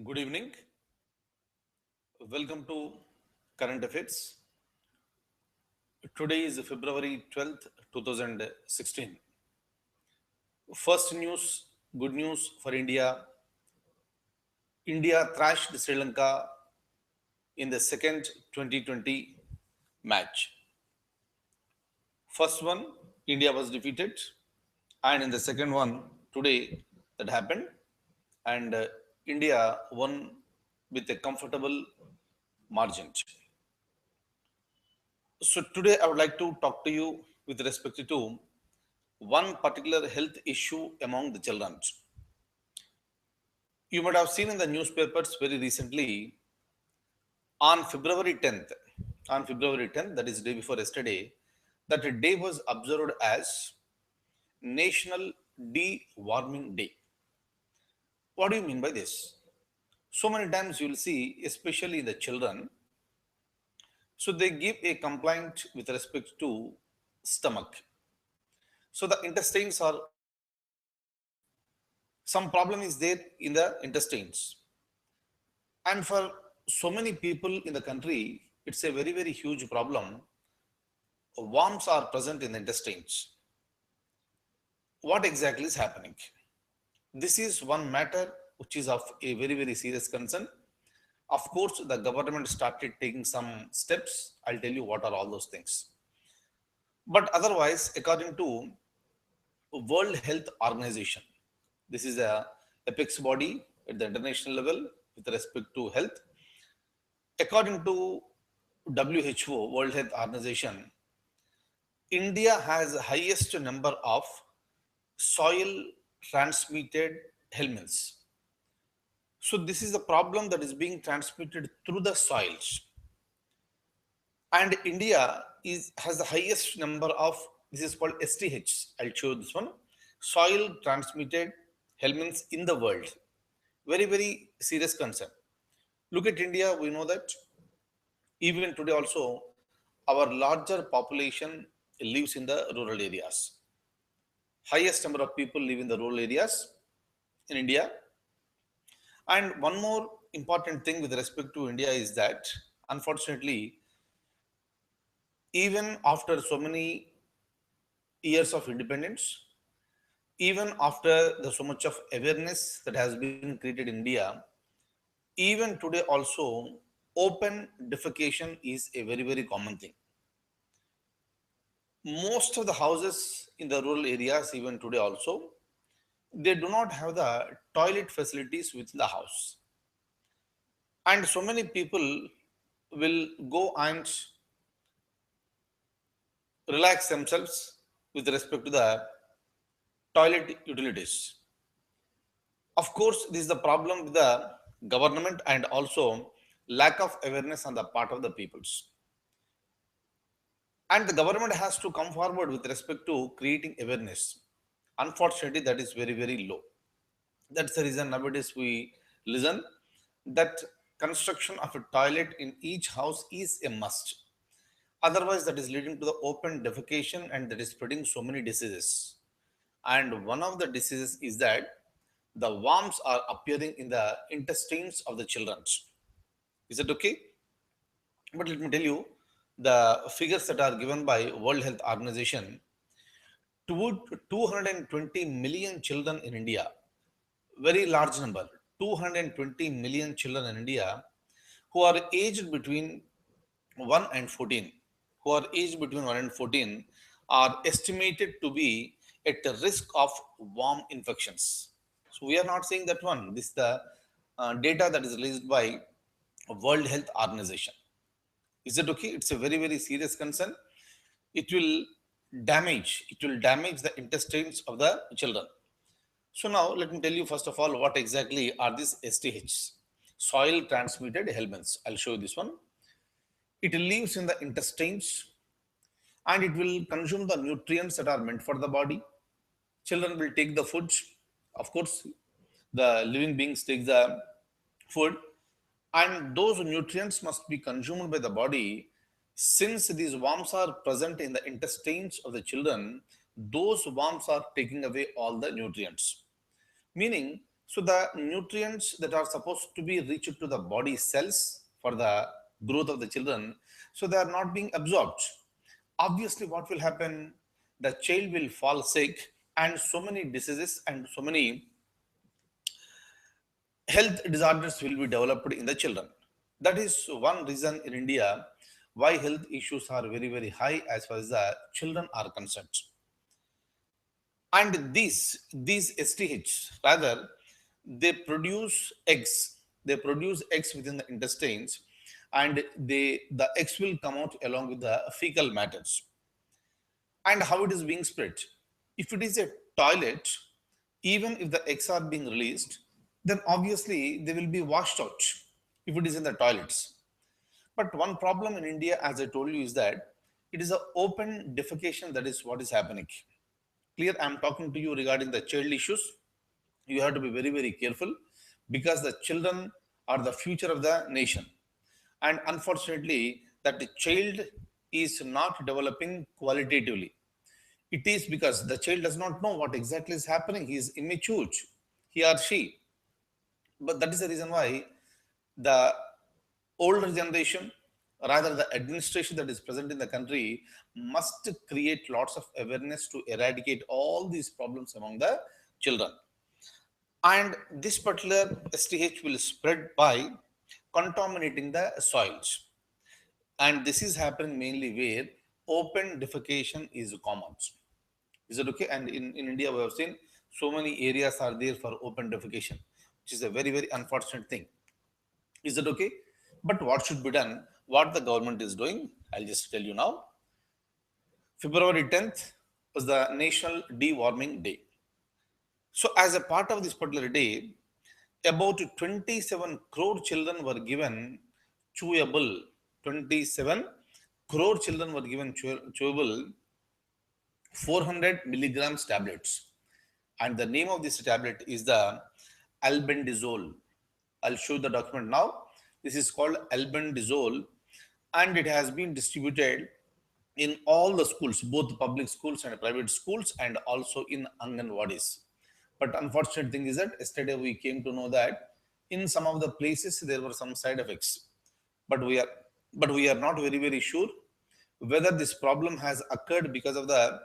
Good evening. Welcome to Current Affairs. Today is February 12th, 2016. First news, good news for India. India thrashed Sri Lanka in the second 2020 match. First one, India was defeated, and in the second one, today that happened, and India won with a comfortable margin. So today I would like to talk to you with respect to one particular health issue among the children. You might have seen in the newspapers very recently on February 10th, that is day before yesterday, that a day was observed as National Deworming Day. What do you mean by this? So many times you will see, especially in the children, so they give a complaint with respect to stomach. So the intestines are, some problem is there in the intestines. And for so many people in the country, it's a very, very huge problem. Worms are present in the intestines. What exactly is happening? This is one matter which is of a very, very serious concern. Of course, the government started taking some steps. I'll tell you what are all those things. But otherwise, according to World Health Organization, this is a apex body at the international level with respect to health. According to WHO, World Health Organization, India has the highest number of soil transmitted helminths. So this is a problem that is being transmitted through the soils. And India has the highest number of, this is called STH. I'll show you this one. Soil transmitted helminths in the world. Very, very serious concern. Look at India, we know that even today also, our larger population lives in the rural areas. Highest number of people live in the rural areas in India. And one more important thing with respect to India is that, unfortunately, even after so many years of independence, even after the so much of awareness that has been created in India, even today also, open defecation is a very, very common thing. Most of the houses in the rural areas, even today also, they do not have the toilet facilities within the house. And so many people will go and relax themselves with respect to the toilet utilities. Of course, this is the problem with the government and also lack of awareness on the part of the peoples. And the government has to come forward with respect to creating awareness. Unfortunately, that is very, very low. That's the reason nowadays we listen that construction of a toilet in each house is a must. Otherwise, that is leading to the open defecation and that is spreading so many diseases. And one of the diseases is that the worms are appearing in the intestines of the children. Is it okay? But let me tell you the figures that are given by World Health Organization. 220 million children in India, very large number, 220 million children in India who are aged between 1 and 14, who are aged between 1 and 14 are estimated to be at the risk of worm infections. So we are not saying that one. This is the data that is released by World Health Organization. Is it okay? It's a very, very serious concern. It will damage the intestines of the children. So now let me tell you first of all what exactly are these STHs, soil transmitted helminths. I'll show you this one. It lives in the intestines and it will consume the nutrients that are meant for the body. Children will take the food. Of course, the living beings take the food and those nutrients must be consumed by the body. Since these worms are present in the intestines of the children, those worms are taking away all the nutrients. Meaning So the nutrients that are supposed to be reached to the body cells for the growth of the children, so they are not being absorbed. Obviously what will happen, the child will fall sick, and so many diseases and so many health disorders will be developed in the children. That is one reason in India why health issues are very very high as far as the children are concerned. And these STH rather, they produce eggs. They produce eggs within the intestines, and the eggs will come out along with the fecal matters. And how it is being spread, if it is a toilet, even if the eggs are being released, then obviously they will be washed out if it is in the toilets. But one problem in India, as I told you, is that it is an open defecation. That is what is happening. Clear? I'm talking to you regarding the child issues. You have to be very very careful, because the children are the future of the nation. And unfortunately, that the child is not developing qualitatively. It is because the child does not know what exactly is happening. He is immature, he or she. But that is the reason why the older generation, rather the administration that is present in the country, must create lots of awareness to eradicate all these problems among the children. And this particular STH will spread by contaminating the soils. And this is happening mainly where open defecation is common. Is it okay? And in India we have seen so many areas are there for open defecation, which is a very very unfortunate thing. Is it okay? But what should be done, what the government is doing, I'll just tell you now. February 10th was the National Deworming Day. So, as a part of this particular day, about 27 crore children were given chewable, 27 crore children were given chewable 400 milligrams tablets. And the name of this tablet is the albendazole. I'll show the document now. This is called albendazole, and it has been distributed in all the schools, both public schools and private schools, and also in Anganwadis. But unfortunate thing is that yesterday we came to know that in some of the places there were some side effects. But we are not very very sure whether this problem has occurred because of the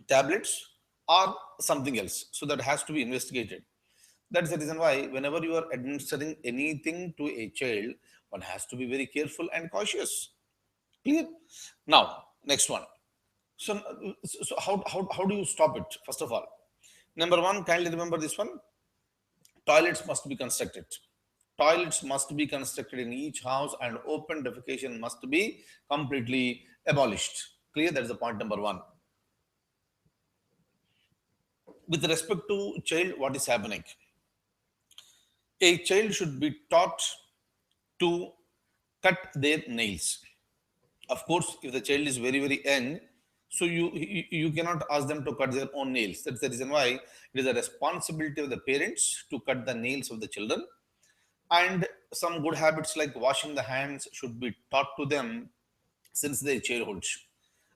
tablets or something else. So that has to be investigated. That's the reason why whenever you are administering anything to a child, one has to be very careful and cautious. Clear? Now, next one. So, how do you stop it? First of all, number one, kindly remember this one. Toilets must be constructed. Toilets must be constructed in each house, and open defecation must be completely abolished. Clear? That is the point number one. With respect to child, what is happening? A child should be taught to cut their nails. Of course, if the child is very very young, so you cannot ask them to cut their own nails. That's the reason why it is a responsibility of the parents to cut the nails of the children. And some good habits like washing the hands should be taught to them since their childhood.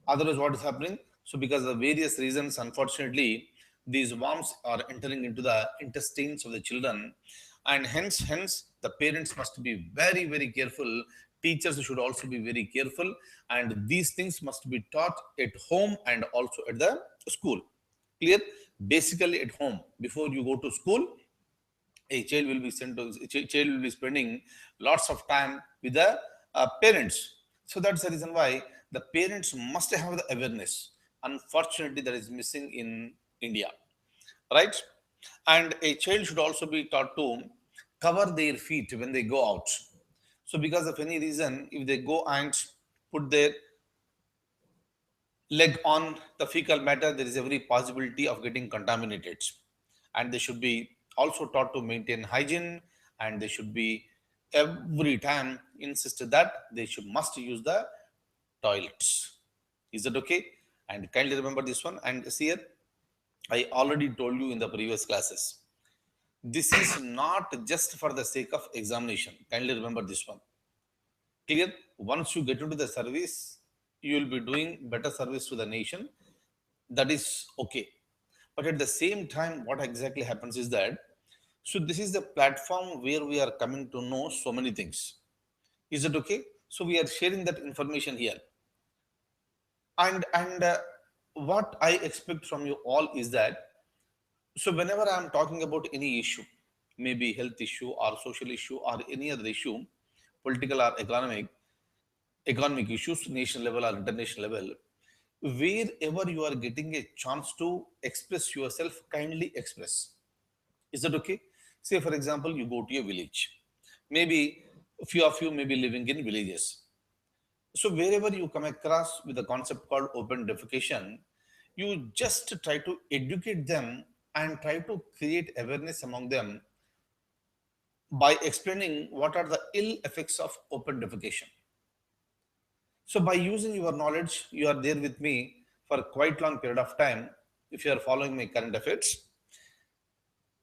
Otherwise, what is happening? So, because of various reasons, unfortunately, these worms are entering into the intestines of the children, and hence the parents must be very very careful. Teachers should also be very careful, and these things must be taught at home and also at the school. Clear? Basically, at home, before you go to school, a child will be sent to child will be spending lots of time with the parents. So that's the reason why the parents must have the awareness. Unfortunately, that is missing in India, right? And a child should also be taught to cover their feet when they go out. So because of any reason, if they go and put their leg on the fecal matter, there is every possibility of getting contaminated. And they should be also taught to maintain hygiene, and they should be every time insisted that they should must use the toilets. Is that okay? And kindly remember this one. And see here, I already told you in the previous classes, this is not just for the sake of examination. Kindly remember this one. Clear? Once you get into the service, you will be doing better service to the nation. That is okay. But at the same time, what exactly happens is that, so this is the platform where we are coming to know so many things. Is it okay? So we are sharing that information here. And what I expect from you all is that, so whenever I'm talking about any issue, maybe health issue or social issue or any other issue, political or economic issues, national level or international level, wherever you are getting a chance to express yourself, kindly express. Is that okay? Say, for example, you go to a village. Maybe a few of you may be living in villages. So wherever you come across with a concept called open defecation, you just try to educate them and try to create awareness among them by explaining what are the ill effects of open defecation. So by using your knowledge, you are there with me for a quite long period of time. If you are following my current affairs,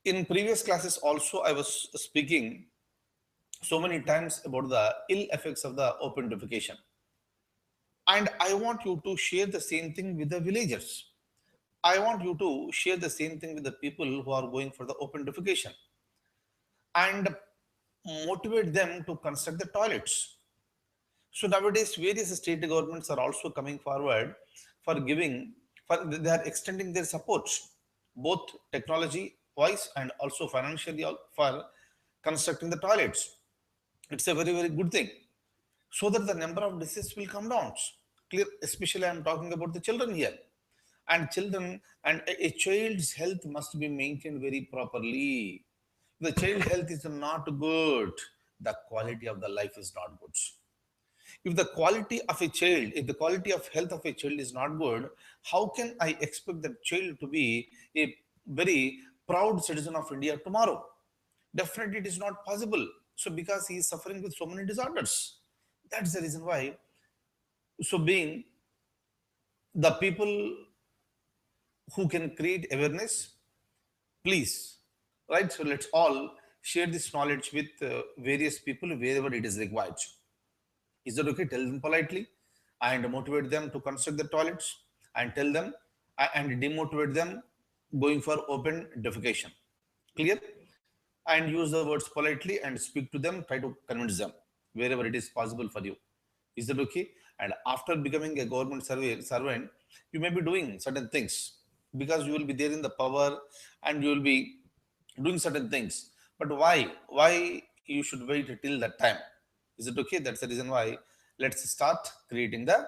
in previous classes also I was speaking so many times about the ill effects of the open defecation. And I want you to share the same thing with the villagers. I want you to share the same thing with the people who are going for the open defecation and motivate them to construct the toilets. So nowadays, various state governments are also coming forward for giving, they are extending their support, both technology wise and also financially for constructing the toilets. It's a very, very good thing, so that the number of diseases will come down. Clear, especially I'm talking about the children here. And children and a child's health must be maintained very properly. The child health is not good, the quality of the life is not good. If the quality of a child, if the quality of health of a child is not good, how can I expect that child to be a very proud citizen of India tomorrow? Definitely, it is not possible. So, because he is suffering with so many disorders, that's the reason why. So, being the people who can create awareness, please, right? So, let's all share this knowledge with various people wherever it is required. Is that okay? Tell them politely and motivate them to construct the toilets and tell them and demotivate them going for open defecation. Clear? And use the words politely and speak to them, try to convince them wherever it is possible for you. Is that okay? And after becoming a government servant, you may be doing certain things because you will be there in the power and you will be doing certain things. But why? Why you should wait till that time? Is it okay? That's the reason why. Let's start creating the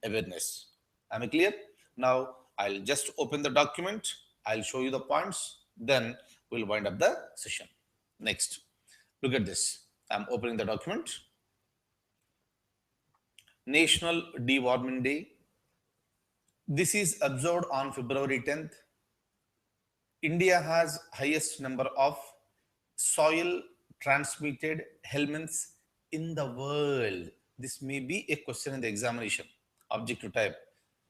awareness. Am I clear? Now I'll just open the document. I'll show you the points. Then we'll wind up the session. Next, look at this. I'm opening the document. National Deworming Day. This is observed on February 10th. India has highest number of soil transmitted helminths in the world. This may be a question in the examination. Objective type.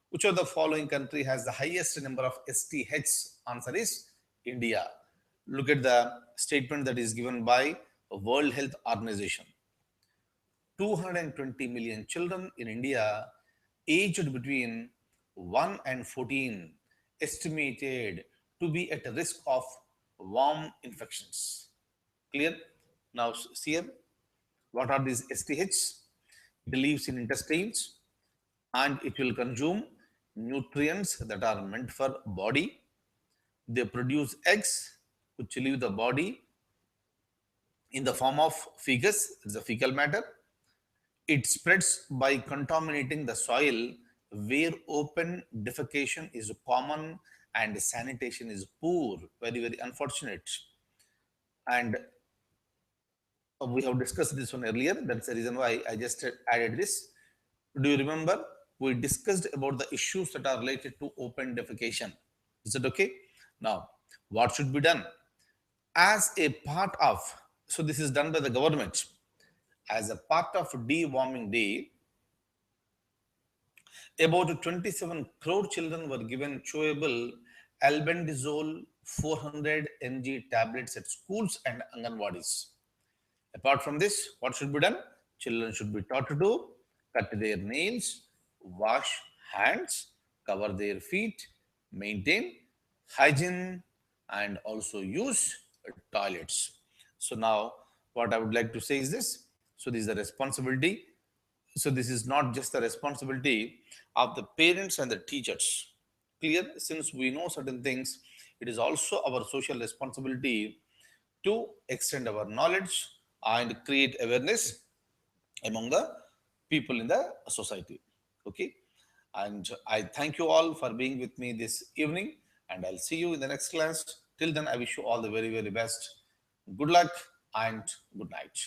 Which of the following country has the highest number of STHs? Answer is India. Look at the statement that is given by World Health Organization. 220 million children in India aged between 1 and 14 estimated to be at risk of worm infections. Clear? Now, see here, what are these STHs? It lives in intestines and it will consume nutrients that are meant for body. They produce eggs which leave the body in the form of feces, it's a fecal matter. It spreads by contaminating the soil where open defecation is common and sanitation is poor. Very, very unfortunate. And we have discussed this one earlier. That's the reason why I just added this. Do you remember? We discussed about the issues that are related to open defecation. Is it okay? Now, what should be done? As a part of, so this is done by the government, as a part of deworming day, about 27 crore children were given chewable albendazole 400 mg tablets at schools and anganwadis. Apart from this, what should be done? Children should be taught to do cut their nails, wash hands, cover their feet, maintain hygiene, and also use toilets. So now what I would like to say is this. So this is the responsibility. So this is not just the responsibility of the parents and the teachers. Clear? Since we know certain things, it is also our social responsibility to extend our knowledge and create awareness among the people in the society. Okay. And I thank you all for being with me this evening, and I'll see you in the next class. Till then, I wish you all the very, very best. Good luck and good night.